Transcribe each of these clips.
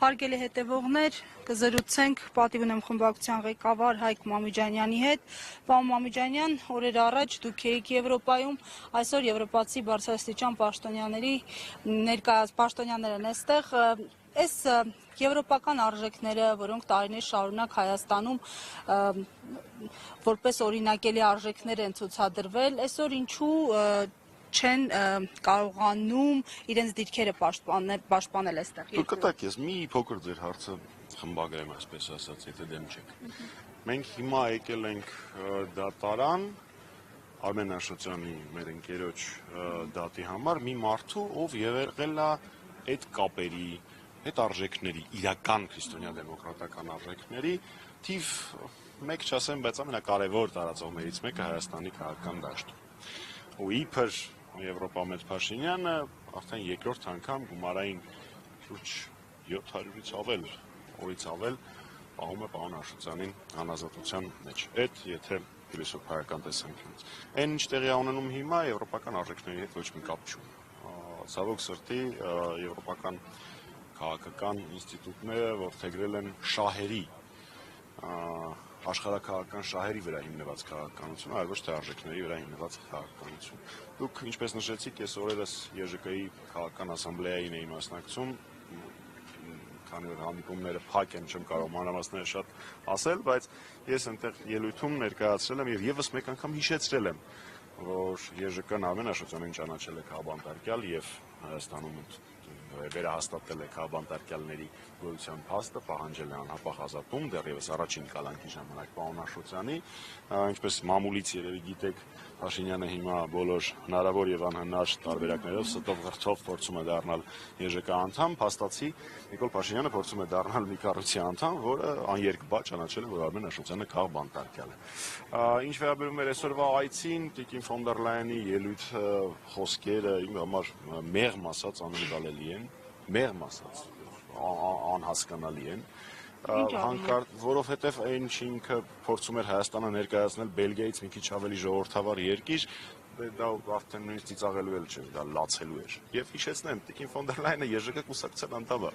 Հարգելի հետևողներ, կզրուցենք պատիվ ունեմ խմբակցության ղեկավար Հայկ Մամիջանյանի հետ։ Պարոն Մամիջանյան, օրեր առաջ դուք էիք Եվրոպայում, այսօր եվրոպացի բարձրաստիճան պաշտոնյաներն են այստեղ։ Այս եվրոպական արժեքները, որոնք տարիներ շարունակ Հայաստանում որպես օրինակելի արժեքներ են ցուցադրվել, այսօր ինչու չեն կարողանում իրենց դիրքերը պաշտպանել այստեղ։ Դուք կտակ ես մի փոքր ձեր հարցը խմբագրեմ, այսպես ասած, եթե դեմ չեք։ Մենք հիմա եկել ենք դատարան Արմեն Աշոտյանի մեր ընկերոջ դատի համար մի մարդու, ով եղել է այդ կապերի, այդ արժեքների, իրական քրիստոնյա-դեմոկրատական արժեքների թիվ մեկ չասեմ, բայց ամենակարևոր տարածողներից մեկը Հայաստանի քաղաքական դաշտում։ Ու իբր Եվրոպա մեծ Փաշինյանը արդեն երկրորդ անգամ գումարային շուրջ 700-ից ավել, օրից ավել պահում է պարոն Աշոտյանին անազատության մեջ։ Այդ եթե փիլիսոփայական տեսանկյունից։ Այն ինչ տեղի ունենում հիմա եվրոպական արժեքների հետ ոչ մի կապ չունի։ Ցավոք սրտի եվրոպական քաղաքական ինստիտուտները որդեգրել են շահերի աշխարհաքաղաքական շահերի վրա հիմնված քաղաքականություն, այլ ոչ թե արժեքների վրա հիմնված քաղաքականություն։ Դուք ինչպես նշեցիք, ես օրերս ԵԺԿ-ի քաղաքական ասամբլեային էի մասնակցում, քանի որ հանդիպումները փակ են, չեմ կարող մանրամասները շատ ասել, բայց ես այնտեղ ելույթում ներկայացրել եմ եւ եւս մեկ անգամ հիշեցրել եմ, որ ԵԺԿ-ն Արմեն Աշոտյանին ճանաչել է քաղբանտարկյալ եւ Հայաստանում վերահաստատել է քաղբանտարկյալների գոյության փաստը, պահանջել է անհապաղ ազատում, դեռևս առաջին կալանքի ժամանակ պարոն Աշոտյանի, ինչպես մամուլից երևի գիտեք, Փաշինյանը հիմա բոլոր հնարավոր եւ անհնար տարբերակներով ստով ղրթով փորձում է դառնալ ԵԺԿ անդամ, փաստացի Նիկոլ Փաշինյանը փորձում է դառնալ մի կառույցի անդամ, որը աներկբա ճանաչել է, որ Արմեն Աշոտյանը քաղբանտարկյալ է։ Ինչ վերաբերում է այսօրվա այցին, Տիկին ֆոն դեր Լայենի ելույթ խոսքերը իմ համար մեղմ ասած անընդալելի են, մեղմ ասած անհասկանալի են, որովհետև այն ինքը փորձում էր Հայաստանը ներկայացնել Բելգիայից մի քիչ ավելի ժողովրդավար երկիր, դա արդեն նույնիսկ ծիծաղելու էլ չէր, դա լացելու էր։ Եվ հիշեցնեմ, Տիկին ֆոն դեր Լայենը ԵԺԿ կուսակցության անդամ է,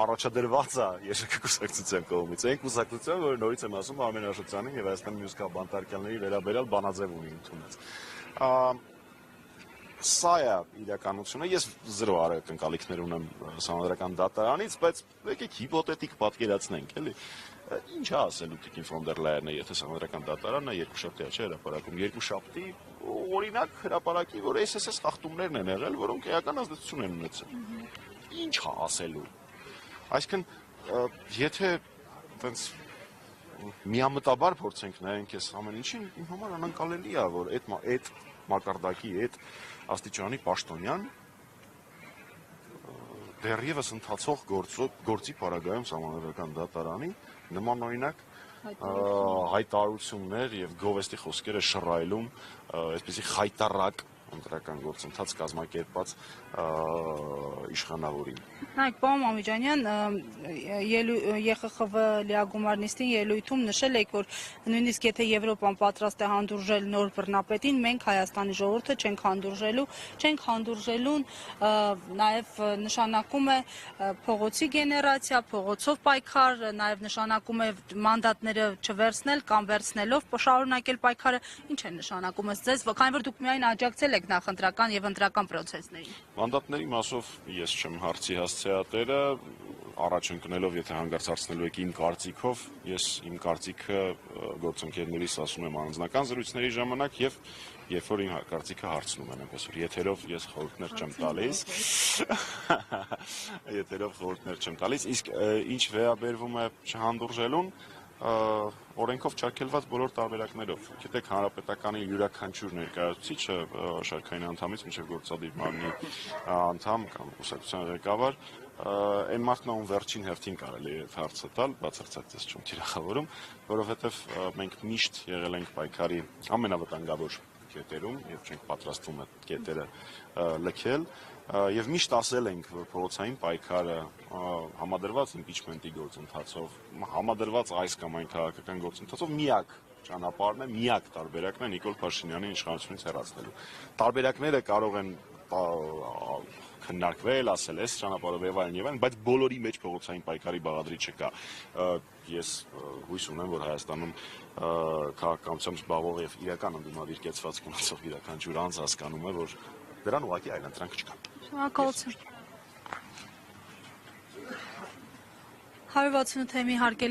առաջադրված է ԵԺԿ կուսակցության կողմից, այն կուսակցության, որը նորից եմ ասում Արմեն Աշոտյանին եւ Հայաստանի մյուս քաղբանտարկյալների վերաբերյալ բանաձև ունի ընդունած։ Սա է իրականությունը, ես զրո ակնկալիքներ ունեմ Սահմանադրական դատարանից, բայց եկեք հիպոթետիկ պատկերացնենք, էլի։ Ինչ է ասելու Տիկին ֆոն դեր Լայենը, եթե Սահմանադրական դատարանը երկուշաբթի չէ հրապարակում, երկուշաբթի օրինակ հրապարակի, որ այս խախտումներն են եղել, որոնք էական ազդեցություն են ունեցել։ Ինչ է ասելու։ Այսինքն, եթե այդպես միամտաբար փորձենք նայենք այս ամեն ինչին, իմ համար անկալելի է, որ այդ մակարդակի, այդ աստիճանի պաշտոնյան դեռևս ընթացող գործի պարագայում Սահմանադրական դատարանի նմանօրինակ հայտարարություններ եւ գովեստի խոսքերը շռայլում, այսպեսի խայտառակ ընտրական գործընթաց կազմակերպած իշխանավորին։ Նայեք, պարոն Մամիջանյան, ԵԽԽՎ լիագումար նիստին ելույթում նշել եք, որ նույնիսկ եթե Եվրոպան պատրաստ է հանդուրժել նոր բռնապետին, մենք Հայաստանի ժողովուրդը չենք հանդուրժելուն նաև նշանակում է փողոցի գեներացիա, փողոցով պայքար, նաև նշանակում է մանդատները չվերցնել կամ վերցնելով շարունակել պայքարը, ինչ է նշանակում ըստ ձեզ, քանի որ դուք միայն աջակցել եք նախընտրական եւ ընտրական process-ներին։ Մանդատների մասով ես չեմ հարցի հասցեատերը, առաջ ընկնելով, եթե հանգարցացնելու եք իմ կարծիքով, ես իմ կարծիքը գործընկերներիս ասում եմ անձնական զրույցների ժամանակ եւ երբ որ իմ կարծիքը հարցնում են, այնպես որ եթերով ես խորհուրդներ չեմ տալիս։ Եթերով խորհուրդներ չեմ տալիս, իսկ ինչ վերաբերվում է չհանդուրժելուն, օրենքով չարգելված բոլոր տարբերակներով։ Գիտեք, Հանրապետականի յուրաքանչյուր ներկայացուցիչը շարքային անդամից մինչև գործադիր մարմնի անդամ կամ կուսակցության ղեկավար, այն մարդն ում վերջին հերթին կարելի է հարցը տալ, բացարձակ չեմ թիրախավորում, որովհետև մենք միշտ եղել ենք պայքարի ամենավտանգավոր կետերում եւ չենք պատրաստվում այդ կետերը լքել եւ միշտ ասել ենք, որ փողոցային պայքարը համադրված իմպիչմենտի գործընթացով, համադրված այս կամ այն քաղաքական գործընթացով միակ ճանապարհն է, միակ տարբերակն է Նիկոլ Փաշինյանին իշխանությունից հեռացնելու։ Տարբերակները կարող են քննարկվել, ասել էս ճանապարհով եւ այլն, բայց բոլորի մեջ փողոցային պայքարի բաղադրի չկա։ Ես հույս ունեմ, որ Հայաստանում քաղաքականությամբ զբաղվող եւ իրական ընդդիմադիր կեցվածք ունեցող յուրաքանչյուր անձ հասկանում է, որ դրան ուղղակի այլընտրանք չկա։ Շնորհակալություն։ 168 թեմի հարգելի